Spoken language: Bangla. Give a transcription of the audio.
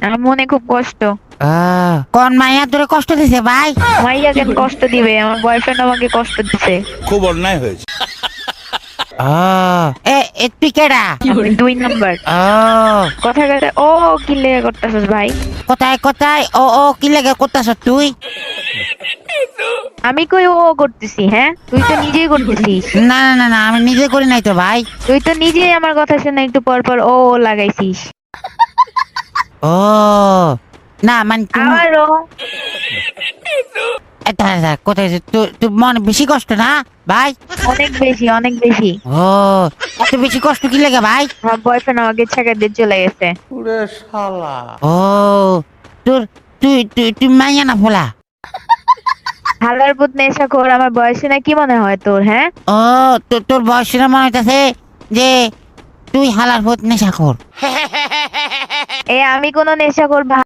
আমার মনে খুব কষ্ট। কোন মাইয়া তোরে কষ্ট দিছে ভাই? মাইয়া কেন কষ্ট দিবে? আমার বয়ফ্রেন্ড আমাকে কষ্ট দিছে। খুব অন্যায় হয়েছে। তুই কেডা? আমি 2 নাম্বার। কথা কথা ও কি লেগে করতেছস ভাই? কোথায় কোথায় ও কি লেগে করতেছ তুই? আমি কই ও করতেছি? হ্যাঁ, তুই তো নিজেই করতেছিস। না না না না, আমি নিজে করি নাই তো ভাই। তুই তো নিজেই আমার কথা শুনে একটু পর পর ও লাগাইছিস। ও না মানে তুমি আবারও কোথায় তুই মনে বেশি কষ্ট না ভাই? অনেক বেশি, অনেক বেশি। ও এত বেশি কষ্ট কি লেগে ভাই? আমার বয়ফ্রেন্ড আমাকে ছেড়ে দিয়ে চলে গেছে। ও তোর তুই তুই তুই মাইয়া না ফোলা? হালার পুত নেশাখোর। আমার বয়সে না কি মনে হয় তোর? হ্যাঁ, ও তোর বয়সের মনে হইতাছে যে তুই হালার ভূত নেশাখোর। আমি কোনো নেশাখোর